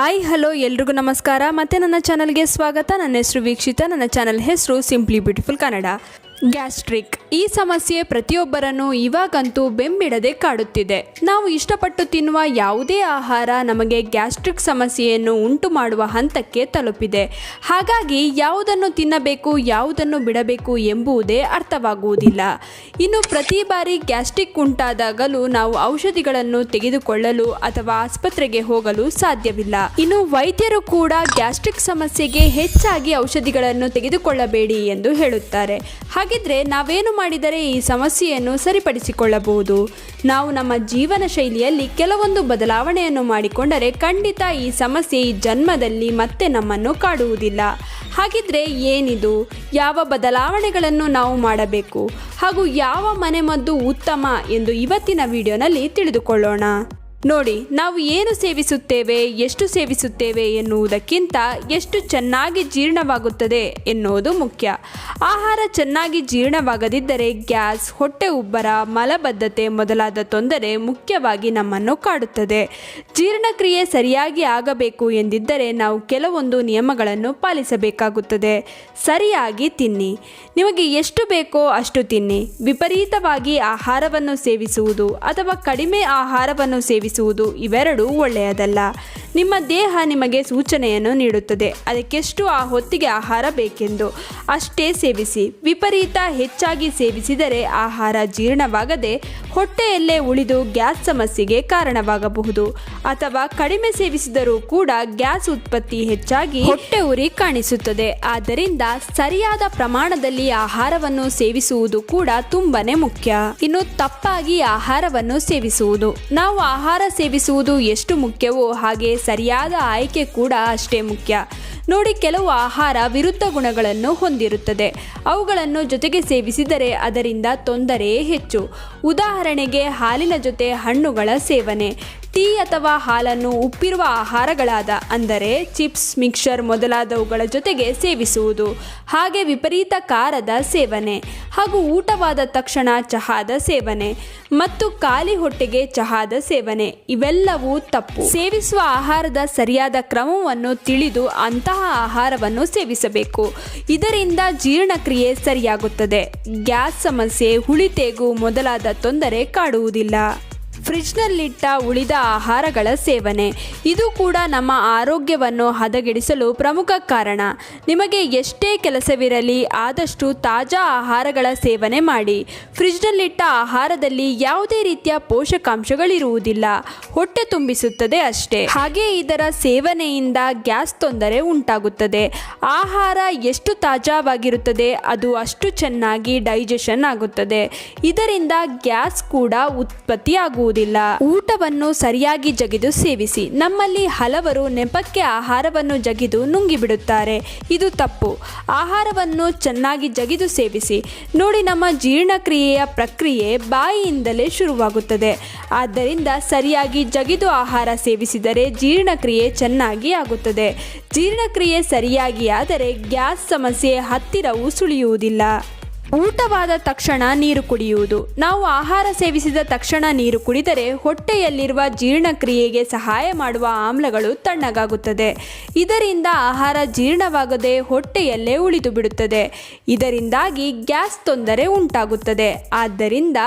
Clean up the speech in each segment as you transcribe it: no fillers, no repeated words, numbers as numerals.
Hi hello ಎಲ್ರಿಗೂ ನಮಸ್ಕಾರ. ಮತ್ತೆ ನನ್ನ ಚಾನಲ್ಗೆ ಸ್ವಾಗತ. ನನ್ನ ಹೆಸರು ವೀಕ್ಷಿತ. ನನ್ನ ಚಾನಲ್ ಹೆಸರು ಸಿಂಪ್ಲಿ ಬ್ಯೂಟಿಫುಲ್ ಕನ್ನಡ. ಗ್ಯಾಸ್ಟ್ರಿಕ್ ಈ ಸಮಸ್ಯೆ ಪ್ರತಿಯೊಬ್ಬರನ್ನು ಇವಾಗಂತೂ ಬೆಂಬಿಡದೆ ಕಾಡುತ್ತಿದೆ. ನಾವು ಇಷ್ಟಪಟ್ಟು ತಿನ್ನುವ ಯಾವುದೇ ಆಹಾರ ನಮಗೆ ಗ್ಯಾಸ್ಟ್ರಿಕ್ ಸಮಸ್ಯೆಯನ್ನು ಉಂಟು ಮಾಡುವ ಹಂತಕ್ಕೆ ತಲುಪಿದೆ. ಹಾಗಾಗಿ ಯಾವುದನ್ನು ತಿನ್ನಬೇಕು ಯಾವುದನ್ನು ಬಿಡಬೇಕು ಎಂಬುದೇ ಅರ್ಥವಾಗುವುದಿಲ್ಲ. ಇನ್ನು ಪ್ರತಿ ಬಾರಿ ಗ್ಯಾಸ್ಟ್ರಿಕ್ ಉಂಟಾದಾಗಲೂ ನಾವು ಔಷಧಿಗಳನ್ನು ತೆಗೆದುಕೊಳ್ಳಲು ಅಥವಾ ಆಸ್ಪತ್ರೆಗೆ ಹೋಗಲು ಸಾಧ್ಯವಿಲ್ಲ. ಇನ್ನು ವೈದ್ಯರು ಕೂಡ ಗ್ಯಾಸ್ಟ್ರಿಕ್ ಸಮಸ್ಯೆಗೆ ಹೆಚ್ಚಾಗಿ ಔಷಧಿಗಳನ್ನು ತೆಗೆದುಕೊಳ್ಳಬೇಡಿ ಎಂದು ಹೇಳುತ್ತಾರೆ. ಹಾಗಿದ್ರೆ ನಾವೇನು ಮಾಡಿದರೆ ಈ ಸಮಸ್ಯೆಯನ್ನು ಸರಿಪಡಿಸಿಕೊಳ್ಳಬಹುದು? ನಾವು ನಮ್ಮ ಜೀವನ ಶೈಲಿಯಲ್ಲಿ ಕೆಲವೊಂದು ಬದಲಾವಣೆಯನ್ನು ಮಾಡಿಕೊಂಡರೆ ಖಂಡಿತ ಈ ಸಮಸ್ಯೆ ಈ ಜನ್ಮದಲ್ಲಿ ಮತ್ತೆ ನಮ್ಮನ್ನು ಕಾಡುವುದಿಲ್ಲ. ಹಾಗಿದ್ರೆ ಏನಿದು? ಯಾವ ಬದಲಾವಣೆಗಳನ್ನು ನಾವು ಮಾಡಬೇಕು ಹಾಗೂ ಯಾವ ಮನೆಮದ್ದು ಉತ್ತಮ ಎಂದು ಇವತ್ತಿನ ವಿಡಿಯೋನಲ್ಲಿ ತಿಳಿದುಕೊಳ್ಳೋಣ. ನೋಡಿ, ನಾವು ಏನು ಸೇವಿಸುತ್ತೇವೆ, ಎಷ್ಟು ಸೇವಿಸುತ್ತೇವೆ ಎನ್ನುವುದಕ್ಕಿಂತ ಎಷ್ಟು ಚೆನ್ನಾಗಿ ಜೀರ್ಣವಾಗುತ್ತದೆ ಎನ್ನುವುದು ಮುಖ್ಯ. ಆಹಾರ ಚೆನ್ನಾಗಿ ಜೀರ್ಣವಾಗದಿದ್ದರೆ ಗ್ಯಾಸ್, ಹೊಟ್ಟೆ ಉಬ್ಬರ, ಮಲಬದ್ಧತೆ ಮೊದಲಾದ ತೊಂದರೆ ಮುಖ್ಯವಾಗಿ ನಮ್ಮನ್ನು ಕಾಡುತ್ತದೆ. ಜೀರ್ಣಕ್ರಿಯೆ ಸರಿಯಾಗಿ ಆಗಬೇಕು ಎಂದಿದ್ದರೆ ನಾವು ಕೆಲವೊಂದು ನಿಯಮಗಳನ್ನು ಪಾಲಿಸಬೇಕಾಗುತ್ತದೆ. ಸರಿಯಾಗಿ ತಿನ್ನಿ. ನಿಮಗೆ ಎಷ್ಟು ಬೇಕೋ ಅಷ್ಟು ತಿನ್ನಿ. ವಿಪರೀತವಾಗಿ ಆಹಾರವನ್ನು ಸೇವಿಸುವುದು ಅಥವಾ ಕಡಿಮೆ ಆಹಾರವನ್ನು ಸೇವಿಸುವುದು ಇವೆರಡೂ ಒಳ್ಳೆಯದಲ್ಲ. ನಿಮ್ಮ ದೇಹ ನಿಮಗೆ ಸೂಚನೆಯನ್ನು ನೀಡುತ್ತದೆ ಅದಕ್ಕೆಷ್ಟು ಆ ಹೊತ್ತಿಗೆ ಆಹಾರ ಬೇಕೆಂದು. ಅಷ್ಟೇ ಸೇವಿಸಿ. ವಿಪರೀತ ಹೆಚ್ಚಾಗಿ ಸೇವಿಸಿದರೆ ಆಹಾರ ಜೀರ್ಣವಾಗದೆ ಹೊಟ್ಟೆಯಲ್ಲೇ ಉಳಿದು ಗ್ಯಾಸ್ ಸಮಸ್ಯೆಗೆ ಕಾರಣವಾಗಬಹುದು. ಅಥವಾ ಕಡಿಮೆ ಸೇವಿಸಿದರೂ ಕೂಡ ಗ್ಯಾಸ್ ಉತ್ಪತ್ತಿ ಹೆಚ್ಚಾಗಿ ಹೊಟ್ಟೆ ಉರಿ ಕಾಣಿಸುತ್ತದೆ. ಆದ್ದರಿಂದ ಸರಿಯಾದ ಪ್ರಮಾಣದಲ್ಲಿ ಆಹಾರವನ್ನು ಸೇವಿಸುವುದು ಕೂಡ ತುಂಬಾನೇ ಮುಖ್ಯ. ಇನ್ನು ತಪ್ಪಾಗಿ ಆಹಾರವನ್ನು ಸೇವಿಸುವುದು. ನಾವು ಆಹಾರ ಸೇವಿಸುವುದು ಎಷ್ಟು ಮುಖ್ಯವೋ ಹಾಗೆ ಸರಿಯಾದ ಆಯ್ಕೆ ಕೂಡ ಅಷ್ಟೇ ಮುಖ್ಯ. ನೋಡಿ, ಕೆಲವು ಆಹಾರ ವಿರುದ್ಧ ಗುಣಗಳನ್ನು ಹೊಂದಿರುತ್ತದೆ. ಅವುಗಳನ್ನು ಜೊತೆಗೆ ಸೇವಿಸಿದರೆ ಅದರಿಂದ ತೊಂದರೆಯೇ ಹೆಚ್ಚು. ಉದಾಹರಣೆಗೆ ಹಾಲಿನ ಜೊತೆ ಹಣ್ಣುಗಳ ಸೇವನೆ, ಟೀ ಅಥವಾ ಹಾಲನ್ನು ಉಪ್ಪಿರುವ ಆಹಾರಗಳಾದ ಅಂದರೆ ಚಿಪ್ಸ್, ಮಿಕ್ಸರ್ ಮೊದಲಾದವುಗಳ ಜೊತೆಗೆ ಸೇವಿಸುವುದು, ಹಾಗೆ ವಿಪರೀತ ಖಾರದ ಸೇವನೆ ಹಾಗೂ ಊಟವಾದ ತಕ್ಷಣ ಚಹಾದ ಸೇವನೆ ಮತ್ತು ಖಾಲಿ ಹೊಟ್ಟೆಗೆ ಚಹಾದ ಸೇವನೆ ಇವೆಲ್ಲವೂ ತಪ್ಪು. ಸೇವಿಸುವ ಆಹಾರದ ಸರಿಯಾದ ಕ್ರಮವನ್ನು ತಿಳಿದು ಅಂತಹ ಆಹಾರವನ್ನು ಸೇವಿಸಬೇಕು. ಇದರಿಂದ ಜೀರ್ಣಕ್ರಿಯೆ ಸರಿಯಾಗುತ್ತದೆ. ಗ್ಯಾಸ್ ಸಮಸ್ಯೆ, ಹುಳಿತೇಗು ಮೊದಲಾದ ತೊಂದರೆ ಕಾಡುವುದಿಲ್ಲ. ಫ್ರಿಡ್ಜ್ನಲ್ಲಿಟ್ಟ ಉಳಿದ ಆಹಾರಗಳ ಸೇವನೆ ಇದು ಕೂಡ ನಮ್ಮ ಆರೋಗ್ಯವನ್ನು ಹದಗೆಡಿಸಲು ಪ್ರಮುಖ ಕಾರಣ. ನಿಮಗೆ ಎಷ್ಟೇ ಕೆಲಸವಿರಲಿ ಆದಷ್ಟು ತಾಜಾ ಆಹಾರಗಳ ಸೇವನೆ ಮಾಡಿ. ಫ್ರಿಡ್ಜ್ನಲ್ಲಿಟ್ಟ ಆಹಾರದಲ್ಲಿ ಯಾವುದೇ ರೀತಿಯ ಪೋಷಕಾಂಶಗಳಿರುವುದಿಲ್ಲ, ಹೊಟ್ಟೆ ತುಂಬಿಸುತ್ತದೆ ಅಷ್ಟೇ. ಹಾಗೆ ಇದರ ಸೇವನೆಯಿಂದ ಗ್ಯಾಸ್ ತೊಂದರೆ ಉಂಟಾಗುತ್ತದೆ. ಆಹಾರ ಎಷ್ಟು ತಾಜಾವಾಗಿರುತ್ತದೆ ಅದು ಅಷ್ಟು ಚೆನ್ನಾಗಿ ಡೈಜೆಷನ್ ಆಗುತ್ತದೆ. ಇದರಿಂದ ಗ್ಯಾಸ್ ಕೂಡ ಉತ್ಪತ್ತಿಯಾಗುವುದಿಲ್ಲ. ಊಟವನ್ನು ಸರಿಯಾಗಿ ಜಗಿದು ಸೇವಿಸಿ. ನಮ್ಮಲ್ಲಿ ಹಲವರು ನೆಪಕ್ಕೆ ಆಹಾರವನ್ನು ಜಗಿದು ನುಂಗಿಬಿಡುತ್ತಾರೆ. ಇದು ತಪ್ಪು. ಆಹಾರವನ್ನು ಚೆನ್ನಾಗಿ ಜಗಿದು ಸೇವಿಸಿ. ನೋಡಿ, ನಮ್ಮ ಜೀರ್ಣಕ್ರಿಯೆಯ ಪ್ರಕ್ರಿಯೆ ಬಾಯಿಯಿಂದಲೇ ಶುರುವಾಗುತ್ತದೆ. ಆದ್ದರಿಂದ ಸರಿಯಾಗಿ ಜಗಿದು ಆಹಾರ ಸೇವಿಸಿದರೆ ಜೀರ್ಣಕ್ರಿಯೆ ಚೆನ್ನಾಗಿ ಆಗುತ್ತದೆ. ಜೀರ್ಣಕ್ರಿಯೆ ಸರಿಯಾಗಿ ಆದರೆ ಗ್ಯಾಸ್ ಸಮಸ್ಯೆ ಹತ್ತಿರವೂ ಸುಳಿಯುವುದಿಲ್ಲ. ಊಟವಾದ ತಕ್ಷಣ ನೀರು ಕುಡಿಯುವುದು. ನಾವು ಆಹಾರ ಸೇವಿಸಿದ ತಕ್ಷಣ ನೀರು ಕುಡಿದರೆ ಹೊಟ್ಟೆಯಲ್ಲಿರುವ ಜೀರ್ಣಕ್ರಿಯೆಗೆ ಸಹಾಯ ಮಾಡುವ ಆಮ್ಲಗಳು ತಣ್ಣಗಾಗುತ್ತದೆ. ಇದರಿಂದ ಆಹಾರ ಜೀರ್ಣವಾಗದೆ ಹೊಟ್ಟೆಯಲ್ಲೇ ಉಳಿದು ಬಿಡುತ್ತದೆ. ಇದರಿಂದಾಗಿ ಗ್ಯಾಸ್ ತೊಂದರೆ ಉಂಟಾಗುತ್ತದೆ. ಆದ್ದರಿಂದ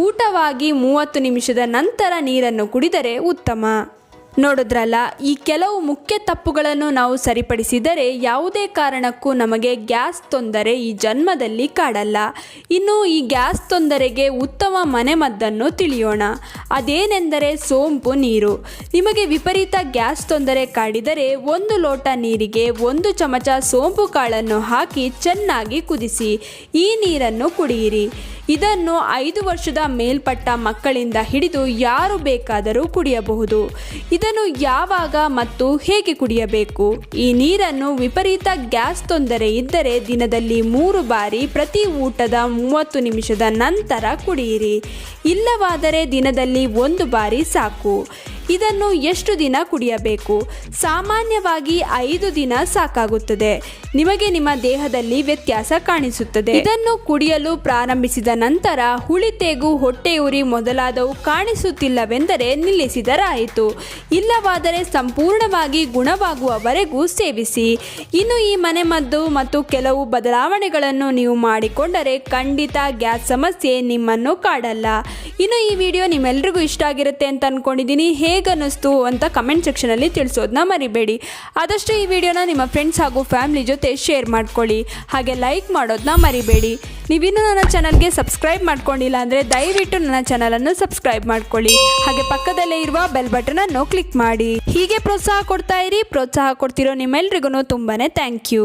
ಊಟವಾಗಿ 30 ನಿಮಿಷದ ನಂತರ ನೀರನ್ನು ಕುಡಿದರೆ ಉತ್ತಮ. ನೋಡಿದ್ರಲ್ಲ, ಈ ಕೆಲವು ಮುಖ್ಯ ತಪ್ಪುಗಳನ್ನು ನಾವು ಸರಿಪಡಿಸಿದರೆ ಯಾವುದೇ ಕಾರಣಕ್ಕೂ ನಮಗೆ ಗ್ಯಾಸ್ ತೊಂದರೆ ಈ ಜನ್ಮದಲ್ಲಿ ಕಾಡಲ್ಲ. ಇನ್ನು ಈ ಗ್ಯಾಸ್ ತೊಂದರೆಗೆ ಉತ್ತಮ ಮನೆಮದ್ದನ್ನು ತಿಳಿಯೋಣ. ಅದೇನೆಂದರೆ ಸೋಂಪು ನೀರು. ನಿಮಗೆ ವಿಪರೀತ ಗ್ಯಾಸ್ ತೊಂದರೆ ಕಾಡಿದರೆ 1 ಲೋಟ ನೀರಿಗೆ 1 ಚಮಚ ಸೋಂಪು ಕಾಳನ್ನು ಹಾಕಿ ಚೆನ್ನಾಗಿ ಕುದಿಸಿ ಈ ನೀರನ್ನು ಕುಡಿಯಿರಿ. ಇದನ್ನು 5 ವರ್ಷದ ಮೇಲ್ಪಟ್ಟ ಮಕ್ಕಳಿಂದ ಹಿಡಿದು ಯಾರು ಬೇಕಾದರೂ ಕುಡಿಯಬಹುದು. ಇದನ್ನು ಯಾವಾಗ ಮತ್ತು ಹೇಗೆ ಕುಡಿಯಬೇಕು? ಈ ನೀರನ್ನು ವಿಪರೀತ ಗ್ಯಾಸ್ ತೊಂದರೆ ಇದ್ದರೆ ದಿನದಲ್ಲಿ 3 ಬಾರಿ ಪ್ರತಿ ಊಟದ 30 ನಿಮಿಷದ ನಂತರ ಕುಡಿಯಿರಿ. ಇಲ್ಲವಾದರೆ ದಿನದಲ್ಲಿ 1 ಬಾರಿ ಸಾಕು. ಇದನ್ನು ಎಷ್ಟು ದಿನ ಕುಡಿಯಬೇಕು? ಸಾಮಾನ್ಯವಾಗಿ 5 ದಿನ ಸಾಕಾಗುತ್ತದೆ. ನಿಮಗೆ ನಿಮ್ಮ ದೇಹದಲ್ಲಿ ವ್ಯತ್ಯಾಸ ಕಾಣಿಸುತ್ತದೆ. ಇದನ್ನು ಕುಡಿಯಲು ಪ್ರಾರಂಭಿಸಿದ ನಂತರ ಹುಳಿತೇಗು, ಹೊಟ್ಟೆಯುರಿ ಮೊದಲಾದವು ಕಾಣಿಸುತ್ತಿಲ್ಲವೆಂದರೆ ನಿಲ್ಲಿಸಿದರಾಯಿತು. ಇಲ್ಲವಾದರೆ ಸಂಪೂರ್ಣವಾಗಿ ಗುಣವಾಗುವವರೆಗೂ ಸೇವಿಸಿ. ಇನ್ನು ಈ ಮನೆಮದ್ದು ಮತ್ತು ಕೆಲವು ಬದಲಾವಣೆಗಳನ್ನು ನೀವು ಮಾಡಿಕೊಂಡರೆ ಖಂಡಿತ ಗ್ಯಾಸ್ ಸಮಸ್ಯೆ ನಿಮ್ಮನ್ನು ಕಾಡಲ್ಲ. ಇನ್ನು ಈ ವಿಡಿಯೋ ನಿಮ್ಮೆಲ್ರಿಗೂ ಇಷ್ಟ ಆಗಿರುತ್ತೆ ಅಂತ ಅಂದ್ಕೊಂಡಿದ್ದೀನಿ. ಹೇಗನ್ನಿಸ್ತು ಅಂತ ಕಮೆಂಟ್ ಸೆಕ್ಷನಲ್ಲಿ ತಿಳಿಸೋದನ್ನ ಮರಿಬೇಡಿ. ಆದಷ್ಟು ಈ ವಿಡಿಯೋನ ನಿಮ್ಮ ಫ್ರೆಂಡ್ಸ್ ಹಾಗೂ ಫ್ಯಾಮಿಲಿ ಜೊತೆ ಶೇರ್ ಮಾಡ್ಕೊಳ್ಳಿ. ಹಾಗೆ ಲೈಕ್ ಮಾಡೋದನ್ನ ಮರಿಬೇಡಿ. ನೀವಿನ್ನೂ ನನ್ನ ಚಾನಲ್ಗೆ ಸಬ್ಸ್ಕ್ರೈಬ್ ಮಾಡ್ಕೊಂಡಿಲ್ಲ ಅಂದರೆ ದಯವಿಟ್ಟು ನನ್ನ ಚಾನಲನ್ನು ಸಬ್ಸ್ಕ್ರೈಬ್ ಮಾಡ್ಕೊಳ್ಳಿ. ಹಾಗೆ ಪಕ್ಕದಲ್ಲೇ ಇರುವ ಬೆಲ್ ಬಟನನ್ನು ಕ್ಲಿಕ್ ಮಾಡಿ. ಹೀಗೆ ಪ್ರೋತ್ಸಾಹ ಕೊಡ್ತಾ ಇರಿ. ಪ್ರೋತ್ಸಾಹ ಕೊಡ್ತಿರೋ ನಿಮ್ಮೆಲ್ರಿಗೂ ತುಂಬಾ ಥ್ಯಾಂಕ್ ಯು.